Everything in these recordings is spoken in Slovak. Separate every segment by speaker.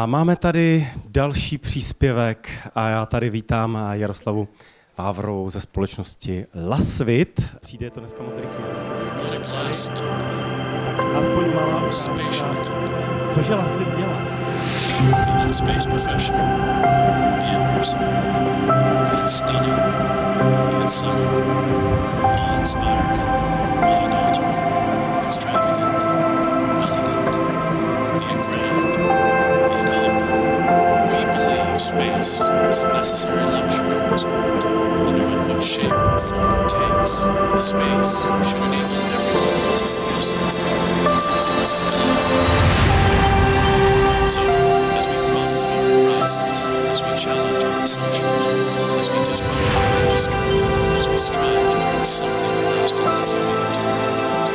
Speaker 1: A máme tady další příspěvek a já tady vítám Jaroslavu Vávrovou ze společnosti Lasvit. Přijde to dneska moc rychlý. Aspoň malá cože Lasvit dělá?
Speaker 2: Be that space professional, be it personal, be it stunning, be it subtle, awe-inspiring, mind-altering, extravagant, elegant, be it grand, be it humble. We believe space is a necessary luxury in this world, and no matter what shape or form it takes, the space should enable everyone to feel something sublime. So, as we broaden our horizons, as we challenge our assumptions, as we disrupt our industry, as we strive to bring something of lasting beauty into the world,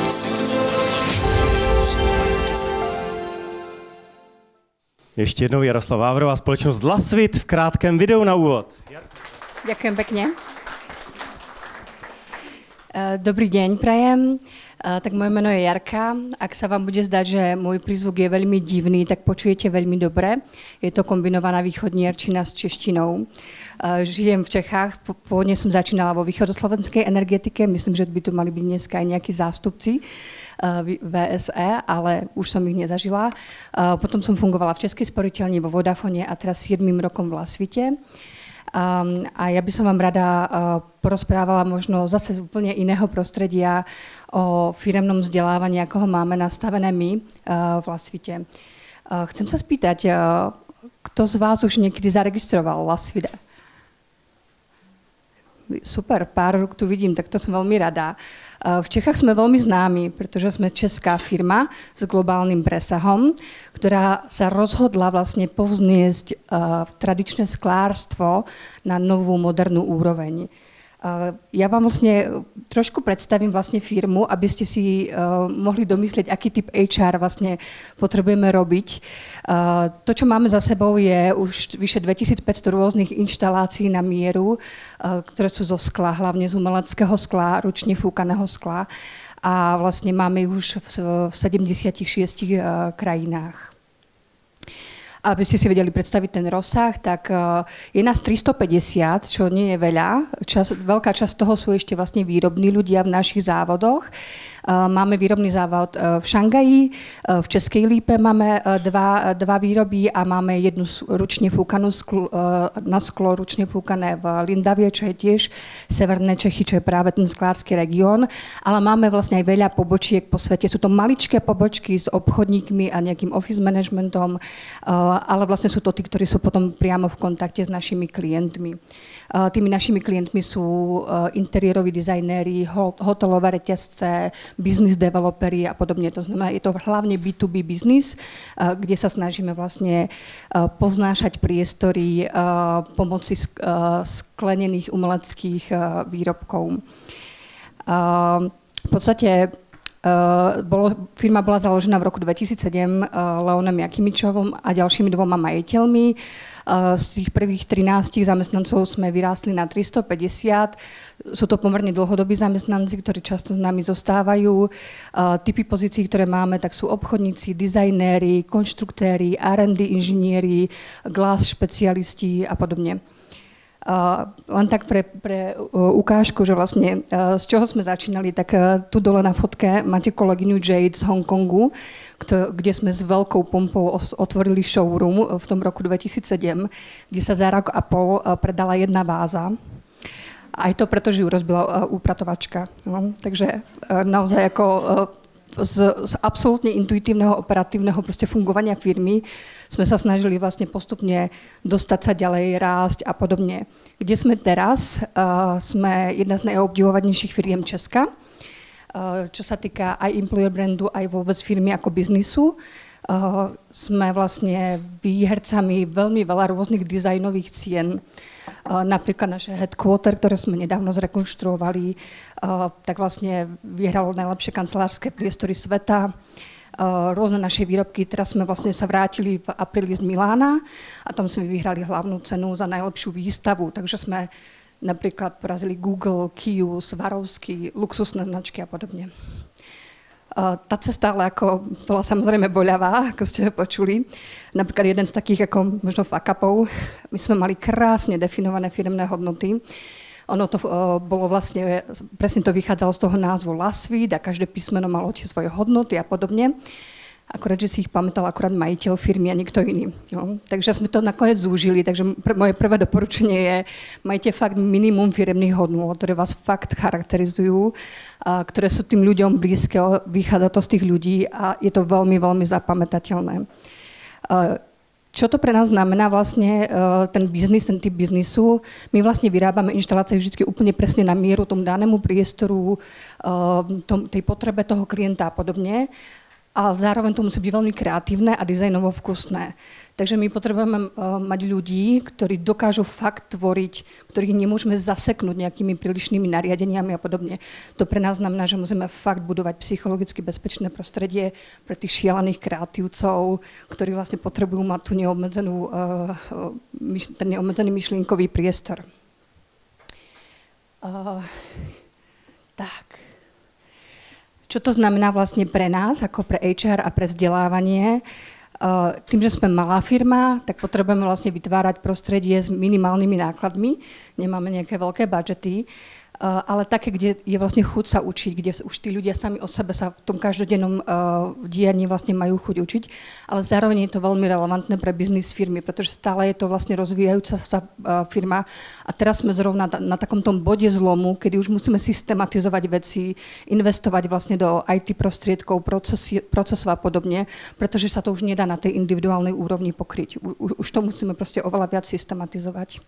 Speaker 2: we think about what a luxury is quite differently.
Speaker 1: Ještě jednou Jaroslava Vávrová, společnost Lasvit v krátkém videu na úvod.
Speaker 3: Ďakujem pekne. Dobrý deň, prajem. Tak moje meno je Jarka. Ak sa vám bude zdať, že môj prízvuk je veľmi divný, tak počujete veľmi dobre. Je to kombinovaná východniarčina s češtinou. Žijem v Čechách, pôvodne som začínala vo východoslovenskej energetike, myslím, že by tu mali byť dneska aj nejakí zástupci VSE, ale už som ich nezažila. Potom som fungovala v Českej sporiteľni, vo Vodafone a teraz 7 rokom v Lasvite. A ja by som vám rada porozprávala možno zase z úplne iného prostredia o firemnom vzdelávaní, ako ho máme nastavené my v Lasvite. Chcem sa spýtať, kto z vás už niekedy zaregistroval Lasvit? Super, pár rúk tu vidím, tak to som veľmi rada. V Čechách sme veľmi známi, pretože sme česká firma s globálnym presahom, ktorá sa rozhodla vlastne povzniesť tradičné sklárstvo na novú modernú úroveň. Ja vám vlastne trošku predstavím vlastne firmu, aby ste si mohli domyslieť, aký typ HR vlastne potrebujeme robiť. To, čo máme za sebou, je už vyše 2500 rôznych inštalácií na mieru, ktoré sú zo skla, hlavne z umeleckého skla, ručne fúkaného skla. A vlastne máme ich už v 76 krajinách. Aby ste si vedeli predstaviť ten rozsah, tak je nás 350, čo nie je veľa. Veľká časť toho sú ešte vlastne výrobní ľudia v našich závodoch. Máme výrobný závod v Šangaji, v Českej Lípe máme dva výroby a máme jednu ručne fúkanú na sklo, ručne fúkané v Lindavie, čo je tiež severné Čechy, čo je práve ten sklársky región. Ale máme vlastne aj veľa pobočiek po svete. Sú to maličké pobočky s obchodníkmi a nejakým office managementom, ale vlastne sú to tí, ktorí sú potom priamo v kontakte s našimi klientmi. Tými našimi klientmi sú interiéroví dizajnéri, hotelové reťazce, business developeri a podobne. To znamená, je to hlavne B2B biznis, kde sa snažíme vlastne poznášať priestory pomoci sklenených umeleckých výrobkov. V podstate firma bola založená v roku 2007 Leonom Jakimičovom a ďalšími dvoma majiteľmi. Z tých prvých 13 zamestnancov sme vyrástli na 350. Sú to pomerne dlhodobí zamestnanci, ktorí často s nami zostávajú. Typy pozícií, ktoré máme, tak sú obchodníci, dizajnéri, konštruktéri, R&D inžinieri, glass špecialisti a podobne. Len tak pre ukážku, že vlastne z čoho sme začínali, tak tu dole na fotke máte kolegyňu Jade z Hongkongu, kde sme s veľkou pompou otvorili showroom v tom roku 2007, kde sa za rok a pol predala jedna váza. Aj to preto, že ju rozbila upratovačka. No, takže naozaj ako z absolútne intuitívneho, operatívneho proste fungovania firmy sme sa snažili vlastne postupne dostať sa ďalej, rásť a podobne. Kde sme teraz? Sme jedna z najobdivovanejších firiem Česka, čo sa týka aj employer brandu, aj vôbec firmy ako biznisu. Sme vlastne výhercami veľmi veľa rôznych dizajnových cien. Napríklad naše headquarter, ktoré sme nedávno zrekonštruovali, tak vlastne vyhralo najlepšie kancelárske priestory sveta. Rôzne naše výrobky, teraz sme vlastne sa vrátili v apríli z Milána a tam sme vyhrali hlavnú cenu za najlepšiu výstavu, takže sme napríklad porazili Google, Kia, Swarovski, luxusné značky a podobne. Tá cesta ale ako bola samozrejme boľavá, ako ste počuli. Napríklad jeden z takých ako možno fuck-upov. My sme mali krásne definované firemné hodnoty. Ono to bolo vlastne, presne to vychádzalo z toho názvu LASVIT a každé písmeno malo tie svoje hodnoty a podobne. Akorát, že si ich pamätal akorát majiteľ firmy a nikto iný. No. Takže sme to nakoniec zúžili, takže moje prvé doporučenie je, majte fakt minimum firemných hodnôt, ktoré vás fakt charakterizujú, ktoré sú tým ľuďom blízke, vychádza to z tých ľudí a je to veľmi, veľmi zapamätateľné. Čo to pre nás znamená vlastne ten biznis, ten typ biznisu? My vlastne vyrábame inštalácie vždy úplne presne na mieru tomu danému priestoru, tej potrebe toho klienta a podobne. A zároveň to musí byť veľmi kreatívne a dizajnovo vkusné. Takže my potrebujeme mať ľudí, ktorí dokážu fakt tvoriť, ktorých nemôžeme zaseknúť nejakými prílišnými nariadeniami a podobne. To pre nás znamená, že musíme fakt budovať psychologicky bezpečné prostredie pre tých šialených kreatívcov, ktorí vlastne potrebujú mať tú ten neobmedzený myšlienkový priestor. Tak. Čo to znamená vlastne pre nás, ako pre HR a pre vzdelávanie? Tým, že sme malá firma, tak potrebujeme vlastne vytvárať prostredie s minimálnymi nákladmi. Nemáme nejaké veľké budžety, ale také, kde je vlastne chuť sa učiť, kde už tí ľudia sami o sebe sa v tom každodennom dianí vlastne majú chuť učiť, ale zároveň je to veľmi relevantné pre biznis firmy, pretože stále je to vlastne rozvíjajúca sa firma a teraz sme zrovna na takom tom bode zlomu, kedy už musíme systematizovať veci, investovať vlastne do IT prostriedkov, procesov a podobne, pretože sa to už nedá na tej individuálnej úrovni pokryť. Už to musíme proste oveľa viac systematizovať.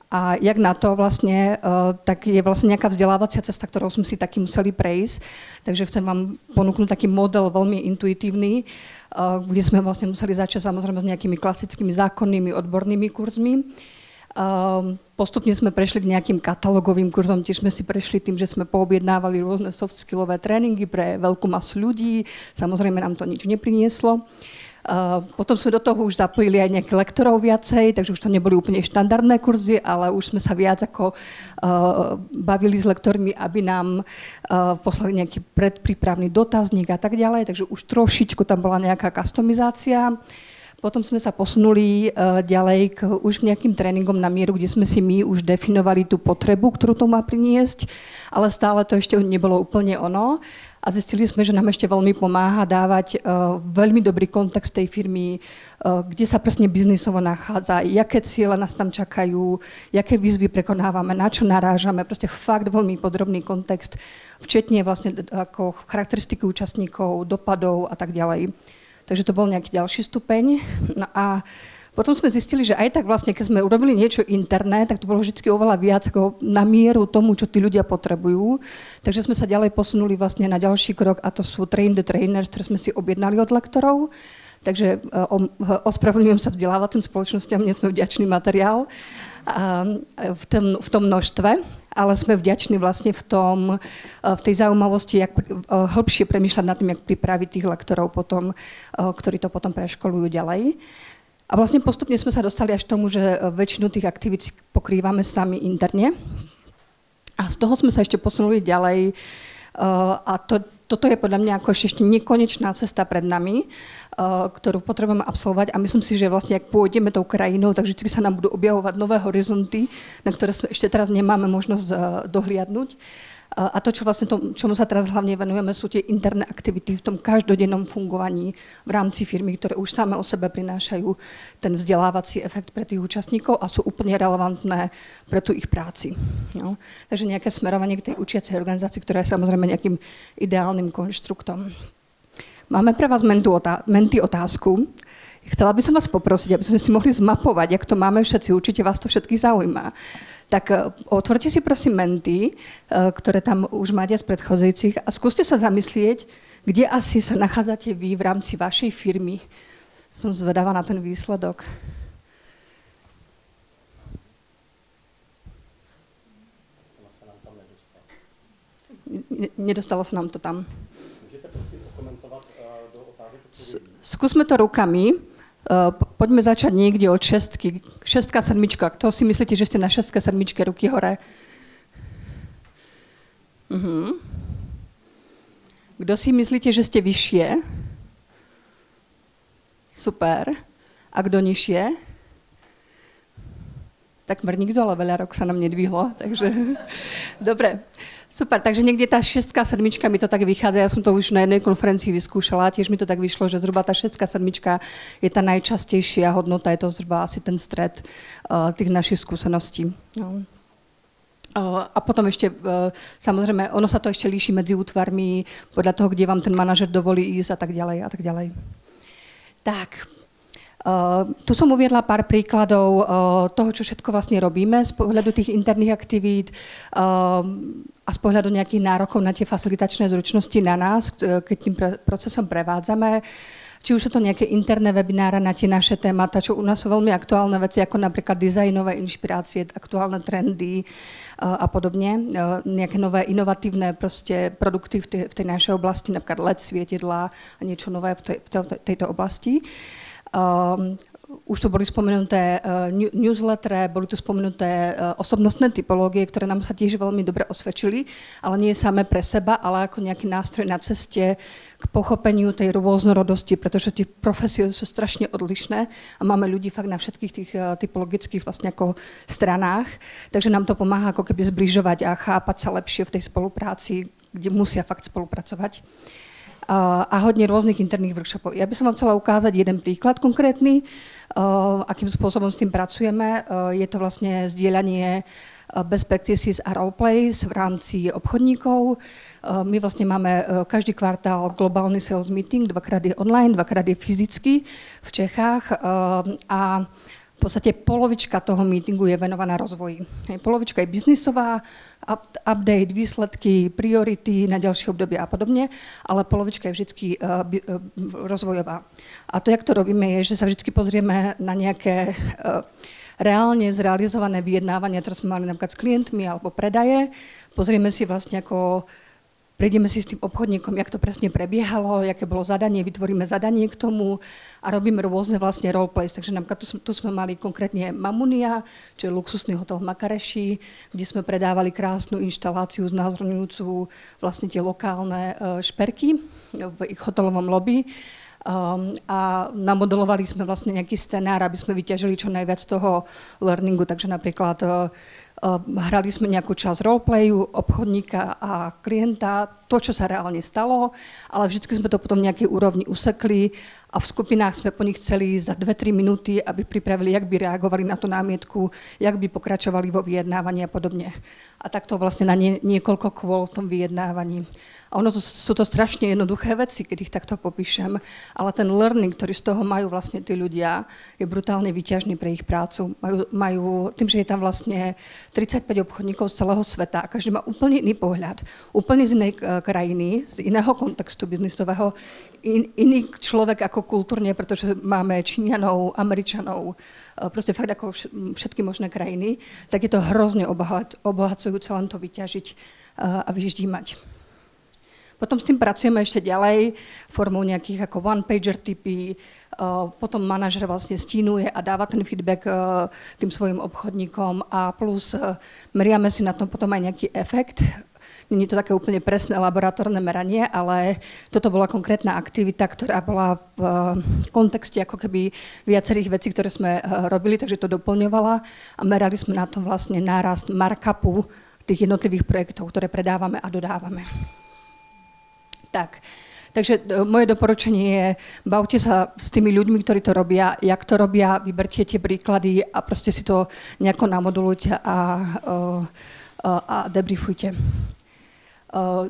Speaker 3: A jak na to vlastne, tak je vlastne nejaká vzdelávacia cesta, ktorou sme si taky museli prejsť. Takže chcem vám ponúknuť taký model veľmi intuitívny, kde sme vlastne museli začať samozrejme s nejakými klasickými zákonnými odbornými kurzmi. Postupne sme prešli k nejakým katalógovým kurzom, tiež sme si prešli tým, že sme poobjednávali rôzne soft skillové tréningy pre veľkú masu ľudí. Samozrejme nám to nič neprinieslo. Potom sme do toho už zapojili aj nejakých lektorov viacej, takže už to neboli úplne štandardné kurzy, ale už sme sa viac ako bavili s lektormi, aby nám poslali nejaký predprípravný dotazník a tak ďalej, takže už trošičku tam bola nejaká customizácia. Potom sme sa posunuli ďalej už k nejakým tréningom na mieru, kde sme si my už definovali tú potrebu, ktorú to má priniesť, ale stále to ešte nebolo úplne ono. A zistili sme, že nám ešte veľmi pomáha dávať veľmi dobrý kontext tej firmy, kde sa presne biznisovo nachádza, aké ciele nás tam čakajú, aké výzvy prekonávame, na čo narážame, proste fakt veľmi podrobný kontext, včetne vlastne ako charakteristiky účastníkov, dopadov a tak ďalej. Takže to bol nejaký ďalší stupeň. No a potom sme zistili, že aj tak vlastne, keď sme urobili niečo interné, tak to bolo vždy oveľa viac ako na mieru tomu, čo tí ľudia potrebujú. Takže sme sa ďalej posunuli vlastne na ďalší krok a to sú train the trainers, ktoré sme si objednali od lektorov. Takže ospravedlňujem sa vzdelávacím spoločnosťam, nie sme vďačný materiál v tom množstve, ale sme vďační vlastne v tej zaujímavosti, jak hĺbšie premýšľať nad tým, jak pripraviť tých lektorov potom, ktorí to potom preškolujú ďalej. A vlastne postupne sme sa dostali až k tomu, že väčšinu tých aktivít pokrývame sami interne. A z toho sme sa ešte posunuli ďalej. A toto je podľa mňa ako ešte nekonečná cesta pred nami, ktorú potrebujeme absolvovať. A myslím si, že vlastne, ak pôjdeme tou krajinou, tak vždy sa nám budú objavovať nové horizonty, na ktoré ešte teraz nemáme možnosť dohliadnúť. A to, čo vlastne čomu sa teraz hlavne venujeme, sú tie interné aktivity v tom každodennom fungovaní v rámci firmy, ktoré už same o sebe prinášajú ten vzdelávací efekt pre tých účastníkov a sú úplne relevantné pre tú ich práci. No. Takže nejaké smerovanie k tej učiacej organizácii, ktorá je samozrejme nejakým ideálnym konštruktom. Máme pre vás menty otázku. Chcela by som vás poprosiť, aby sme si mohli zmapovať, jak to máme všetci, určite vás to všetkých zaujíma. Tak otvorte si prosím menty, ktoré tam už máte z predchádzajúcich a skúste sa zamyslieť, kde asi sa nachádzate vy v rámci vašej firmy. Som zvedavá na ten výsledok. Nedostalo sa nám to tam.
Speaker 1: Môžete prosím okomentovat do otázek?
Speaker 3: Skúsme to rukami. Poďme začať niekde od šestky. Šestka, sedmička. Kto si myslíte, že ste na šestke, sedmičke, ruky hore? Kto si myslíte, že ste vyššie? Super. A kto nižšie? Takmer nikto, ale veľa rok sa nám nedvihlo, takže dobre. Super, takže niekde tá 6, 7 mi to tak vychádza, ja som to už na jednej konferencii vyskúšala, tiež mi to tak vyšlo, že zhruba tá 6, 7 je tá najčastejšia hodnota, je to zhruba asi ten stred tých našich skúseností. No. A potom ešte, samozrejme, ono sa to ešte líši medzi útvarmi, podľa toho, kde vám ten manažer dovolí ísť a tak ďalej a tak ďalej. Tak. Tu som uviedla pár príkladov toho, čo všetko vlastne robíme z pohľadu tých interných aktivít a z pohľadu nejakých nárokov na tie facilitačné zručnosti na nás, keď tým procesom prevádzame. Či už sú to nejaké interné webináre na tie naše témata, čo u nás sú veľmi aktuálne veci, ako napríklad dizajnové inšpirácie, aktuálne trendy a podobne. Nejaké nové inovatívne proste produkty v tej našej oblasti, napríklad LED svietidlá a niečo nové v tejto oblasti. Už tu boli spomenuté newslettere, boli tu spomenuté osobnostné typológie, ktoré nám sa tiež veľmi dobre osvedčili, ale nie samé pre seba, ale ako nejaký nástroj na ceste k pochopeniu tej rôznorodosti, pretože tie profesie sú strašne odlišné a máme ľudí fakt na všetkých tých typologických vlastne ako stranách, takže nám to pomáha ako keby zbližovať a chápať sa lepšie v tej spolupráci, kde musia fakt spolupracovať. A hodne rôznych interných workshopov. Ja by som vám chcela ukázať jeden príklad konkrétny, akým spôsobom s tým pracujeme. Je to vlastne zdieľanie best practices a roleplays v rámci obchodníkov. My vlastne máme každý kvartál globálny sales meeting, 2-krát je online, 2-krát je fyzicky v Čechách a v podstate polovička toho meetingu je venovaná rozvoji. Polovička je biznisová, update, výsledky, priority na ďalšie obdobie a podobne, ale polovička je vždy rozvojová. A to, jak to robíme, je, že sa vždy pozrieme na nejaké reálne zrealizované vyjednávania, ktoré sme mali napríklad s klientmi alebo predaje. Pozrieme si vlastne ako prejdeme si s tým obchodníkom, jak to presne prebiehalo, aké bolo zadanie, vytvoríme zadanie k tomu a robíme rôzne vlastne roleplays. Takže napríklad tu sme mali konkrétne Mamunia, čo je luxusný hotel v Makareši, kde sme predávali krásnu inštaláciu znázorňujúcu vlastne tie lokálne šperky v ich hotelovom lobby. A namodelovali sme vlastne nejaký scenár, aby sme vyťažili čo najviac toho learningu. Takže napríklad hrali sme nejakú časť roleplayu, obchodníka a klienta, to, čo sa reálne stalo, ale vždy sme to potom v nejakej úrovni usekli a v skupinách sme po nich chceli za 2-3 minúty, aby pripravili, jak by reagovali na tú námietku, jak by pokračovali vo vyjednávaní a podobne. A takto vlastne na niekoľko kôl v tom vyjednávaní. A ono sú to strašne jednoduché veci, keď ich takto popíšem, ale ten learning, ktorý z toho majú vlastne tí ľudia, je brutálne výťažný pre ich prácu. Majú tým, že je tam vlastne 35 obchodníkov z celého sveta a každý má úplne iný pohľad, úplne z inej krajiny, z iného kontextu biznisového, iný človek ako kultúrne, pretože máme Číňanov, Američanov, proste fakt ako všetky možné krajiny, tak je to hrozne obohacujúce len to vyťažiť a vyždímať. Potom s tým pracujeme ešte ďalej formou nejakých ako one-pager typy, potom manažer vlastne stínuje a dáva ten feedback tým svojim obchodníkom a plus meriame si na tom potom aj nejaký efekt. Nie je to také úplne presné laboratórne meranie, ale toto bola konkrétna aktivita, ktorá bola v kontexte ako keby viacerých vecí, ktoré sme robili, takže to doplňovala a merali sme na tom vlastne nárast markupu tých jednotlivých projektov, ktoré predávame a dodávame. Tak. Takže moje doporučenie je, bavte sa s tými ľuďmi, ktorí to robia, jak to robia, vyberte tie príklady a proste si to nejako namodulujte a debriefujte.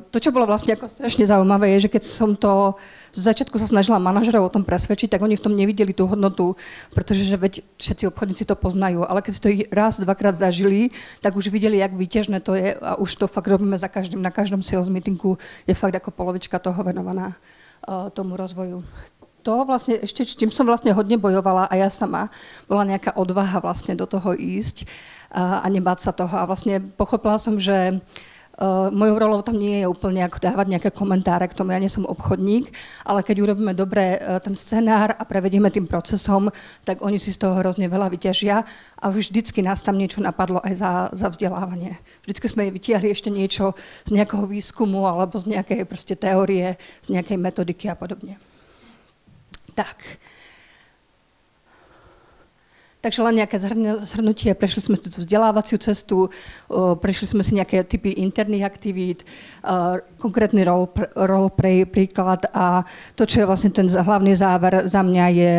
Speaker 3: To, čo bolo vlastne ako strašne zaujímavé, je, že keď som to z začiatku sa snažila manažerov o tom presvedčiť, tak oni v tom nevideli tú hodnotu, pretože že veď všetci obchodníci to poznajú, ale keď si to raz, dvakrát zažili, tak už videli, jak výťažné to je a už to fakt robíme na každom sales meetingu je fakt ako polovička toho venovaná tomu rozvoju. To vlastne ešte, s čím som vlastne hodne bojovala a ja sama, bola nejaká odvaha vlastne do toho ísť a nebáť sa toho a vlastne pochopila som, že Mojou rolou tam nie je úplne ako dávať nejaké komentáre k tomu, ja nie som obchodník, ale keď urobíme dobre ten scenár a prevedieme tým procesom, tak oni si z toho hrozne veľa vyťažia a vždycky nás tam niečo napadlo aj za vzdelávanie. Vždycky sme vytiahli ešte niečo z nejakého výskumu alebo z nejakej proste teórie, z nejakej metodiky a podobne. Tak. Takže len nejaké zhrnutie, prešli sme si tú vzdelávaciu cestu, prešli sme si nejaké typy interných aktivít, konkrétny roleplay, príklad a to, čo je vlastne ten hlavný záver za mňa je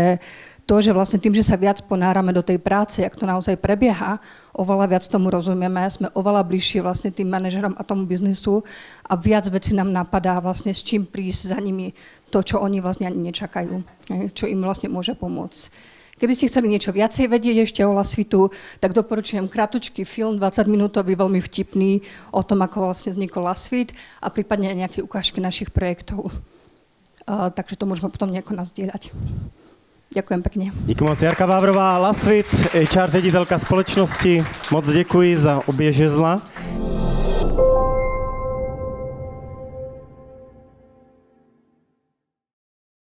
Speaker 3: to, že vlastne tým, že sa viac ponárame do tej práce, jak to naozaj prebieha, oveľa viac tomu rozumieme, sme oveľa bližšie vlastne tým manažerom a tomu biznisu a viac vecí nám napadá vlastne s čím prísť za nimi to, čo oni vlastne ani nečakajú, čo im vlastne môže pomôcť. Keby ste chceli niečo viacej vedieť ešte o LASVITu, tak doporučujem kratučký film, 20-minútový, veľmi vtipný, o tom, ako vlastne vznikol LASVIT a prípadne aj nejaké ukážky našich projektov. Takže to môžeme potom nejako nazdieľať. Ďakujem pekne.
Speaker 1: Díky moc. Jarka Vávrová, LASVIT, HR ředitelka společnosti. Moc děkuji za obě žezla.